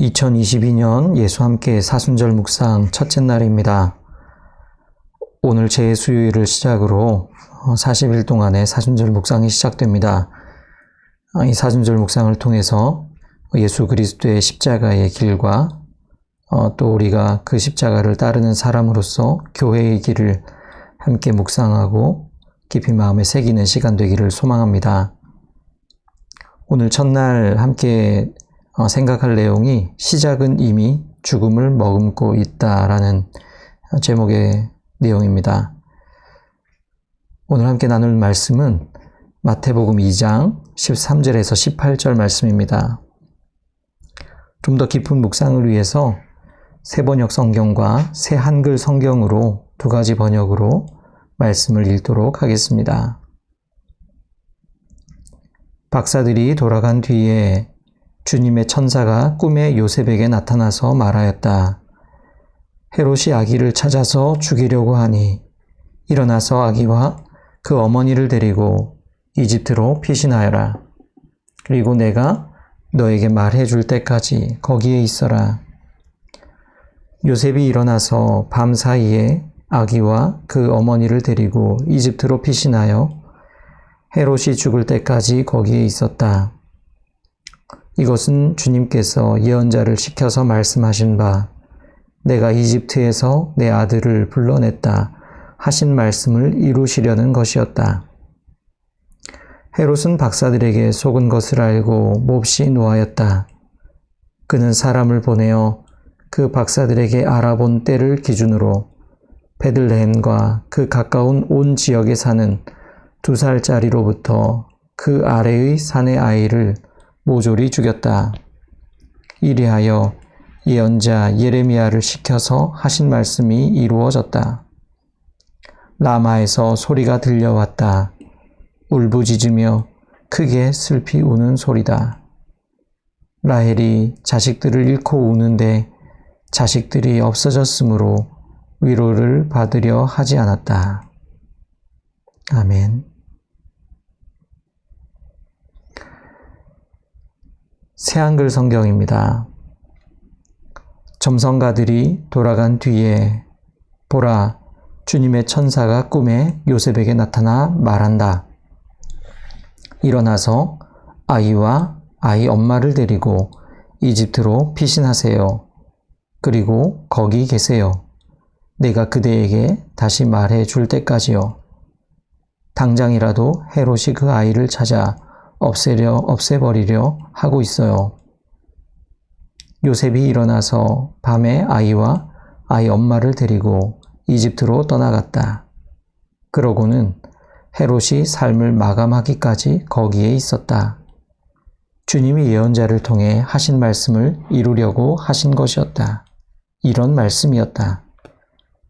2022년 예수 함께 사순절 묵상 첫째 날입니다. 오늘 제 수요일을 시작으로 40일 동안의 사순절 묵상이 시작됩니다. 이 사순절 묵상을 통해서 예수 그리스도의 십자가의 길과 또 우리가 그 십자가를 따르는 사람으로서 교회의 길을 함께 묵상하고 깊이 마음에 새기는 시간 되기를 소망합니다. 오늘 첫날 함께 생각할 내용이 시작은 이미 죽음을 머금고 있다라는 제목의 내용입니다. 오늘 함께 나눌 말씀은 마태복음 2장 13절에서 18절 말씀입니다. 좀 더 깊은 묵상을 위해서 새 번역 성경과 새 한글 성경으로 두 가지 번역으로 말씀을 읽도록 하겠습니다. 박사들이 돌아간 뒤에 주님의 천사가 꿈에 요셉에게 나타나서 말하였다. 헤롯이 아기를 찾아서 죽이려고 하니 일어나서 아기와 그 어머니를 데리고 이집트로 피신하여라. 그리고 내가 너에게 말해 줄 때까지 거기에 있어라. 요셉이 일어나서 밤 사이에 아기와 그 어머니를 데리고 이집트로 피신하여 헤롯이 죽을 때까지 거기에 있었다. 이것은 주님께서 예언자를 시켜서 말씀하신 바 내가 이집트에서 내 아들을 불러냈다 하신 말씀을 이루시려는 것이었다. 헤롯은 박사들에게 속은 것을 알고 몹시 노하였다. 그는 사람을 보내어 그 박사들에게 알아본 때를 기준으로 베들레헴과 그 가까운 온 지역에 사는 2살짜리로부터 그 아래의 산의 아이를 모조리 죽였다. 이리하여 예언자 예레미야를 시켜서 하신 말씀이 이루어졌다. 라마에서 소리가 들려왔다. 울부짖으며 크게 슬피 우는 소리다. 라헬이 자식들을 잃고 우는데 자식들이 없어졌으므로 위로를 받으려 하지 않았다. 아멘. 새한글 성경입니다. 점성가들이 돌아간 뒤에 보라, 주님의 천사가 꿈에 요셉에게 나타나 말한다. 일어나서 아이와 아이 엄마를 데리고 이집트로 피신하세요. 그리고 거기 계세요. 내가 그대에게 다시 말해 줄 때까지요. 당장이라도 헤롯이 그 아이를 찾아 없애버리려 하고 있어요. 요셉이 일어나서 밤에 아이와 아이 엄마를 데리고 이집트로 떠나갔다. 그러고는 헤롯이 삶을 마감하기까지 거기에 있었다. 주님이 예언자를 통해 하신 말씀을 이루려고 하신 것이었다. 이런 말씀이었다.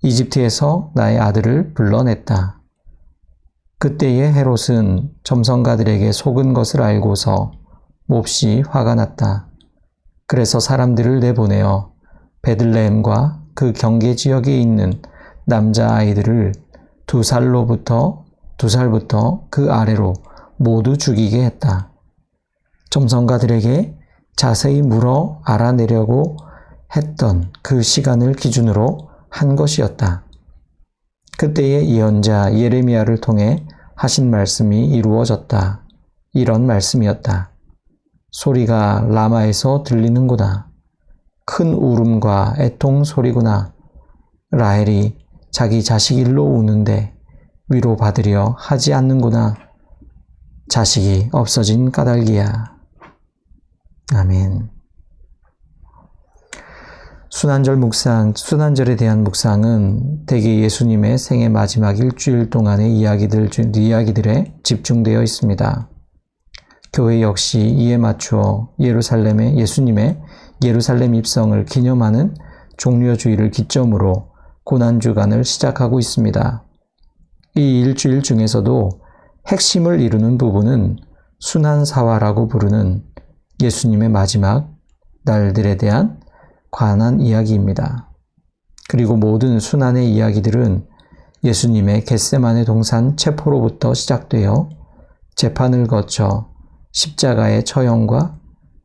이집트에서 나의 아들을 불러냈다. 그때의 헤롯은 점성가들에게 속은 것을 알고서 몹시 화가 났다. 그래서 사람들을 내보내어 베들레헴과 그 경계 지역에 있는 남자아이들을 2살부터 그 아래로 모두 죽이게 했다. 점성가들에게 자세히 물어 알아내려고 했던 그 시간을 기준으로 한 것이었다. 그때의 예언자 예레미야를 통해 하신 말씀이 이루어졌다. 이런 말씀이었다. 소리가 라마에서 들리는구나. 큰 울음과 애통 소리구나. 라헬이 자기 자식 일로 우는데 위로받으려 하지 않는구나. 자식이 없어진 까닭이야. 아멘. 순환절에 대한 묵상은 대개 예수님의 생애 마지막 일주일 동안의 이야기들에 집중되어 있습니다. 교회 역시 이에 맞추어 예수님의 예루살렘 입성을 기념하는 종려주의를 기점으로 고난주간을 시작하고 있습니다. 이 일주일 중에서도 핵심을 이루는 부분은 순환사화라고 부르는 예수님의 마지막 날들에 대한 관한 이야기입니다. 그리고 모든 순환의 이야기들은 예수님의 겟세마네 동산 체포로부터 시작되어 재판을 거쳐 십자가의 처형과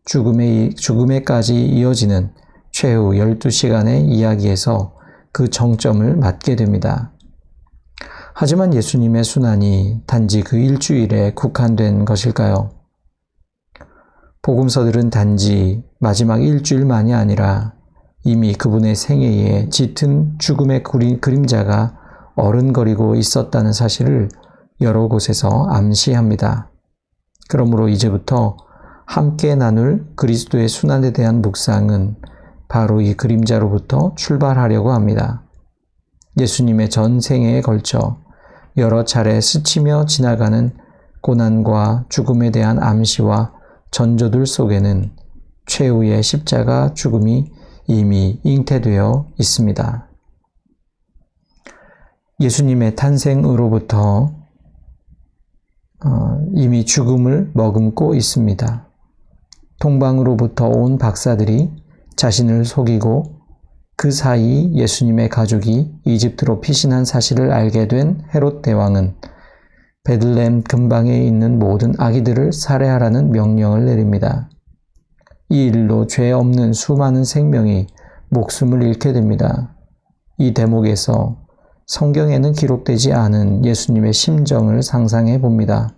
죽음에까지 이어지는 최후 12시간의 이야기에서 그 정점을 맞게 됩니다. 하지만 예수님의 순환이 단지 그 일주일에 국한된 것일까요? 복음서들은 단지 마지막 일주일만이 아니라 이미 그분의 생애에 짙은 죽음의 그림자가 어른거리고 있었다는 사실을 여러 곳에서 암시합니다. 그러므로 이제부터 함께 나눌 그리스도의 순환에 대한 묵상은 바로 이 그림자로부터 출발하려고 합니다. 예수님의 전 생애에 걸쳐 여러 차례 스치며 지나가는 고난과 죽음에 대한 암시와 전조들 속에는 최후의 십자가 죽음이 이미 잉태되어 있습니다. 예수님의 탄생으로부터 이미 죽음을 머금고 있습니다. 동방으로부터 온 박사들이 자신을 속이고 그 사이 예수님의 가족이 이집트로 피신한 사실을 알게 된 헤롯 대왕은 베들레헴 근방에 있는 모든 아기들을 살해하라는 명령을 내립니다. 이 일로 죄 없는 수많은 생명이 목숨을 잃게 됩니다. 이 대목에서 성경에는 기록되지 않은 예수님의 심정을 상상해 봅니다.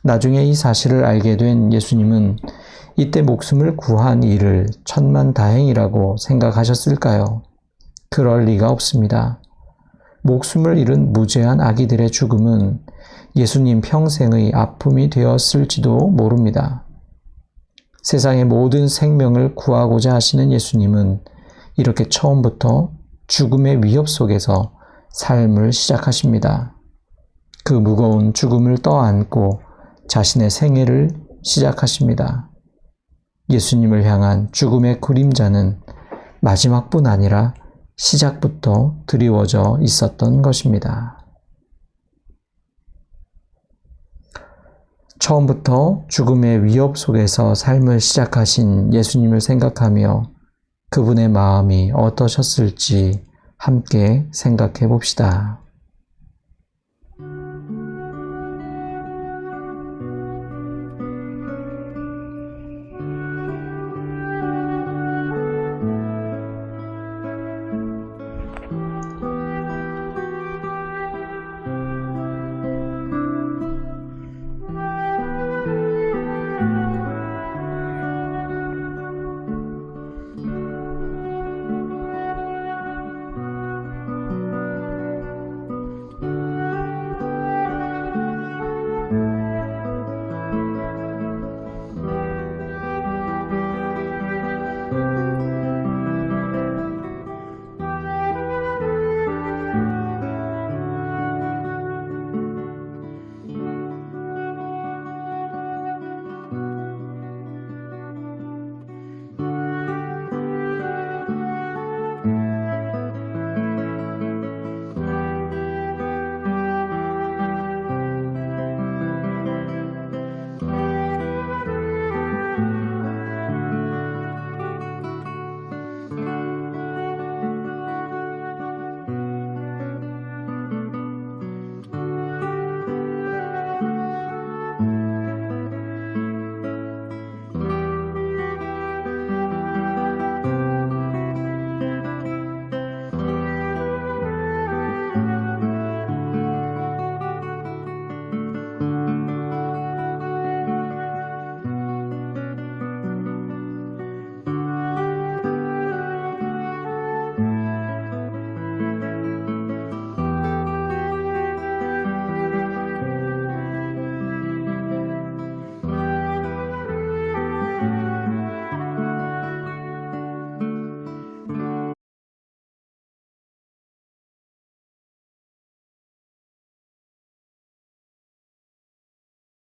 나중에 이 사실을 알게 된 예수님은 이때 목숨을 구한 일을 천만다행이라고 생각하셨을까요? 그럴 리가 없습니다. 목숨을 잃은 무죄한 아기들의 죽음은 예수님 평생의 아픔이 되었을지도 모릅니다. 세상의 모든 생명을 구하고자 하시는 예수님은 이렇게 처음부터 죽음의 위협 속에서 삶을 시작하십니다. 그 무거운 죽음을 떠안고 자신의 생애를 시작하십니다. 예수님을 향한 죽음의 그림자는 마지막뿐 아니라 시작부터 드리워져 있었던 것입니다. 처음부터 죽음의 위협 속에서 삶을 시작하신 예수님을 생각하며 그분의 마음이 어떠셨을지 함께 생각해 봅시다.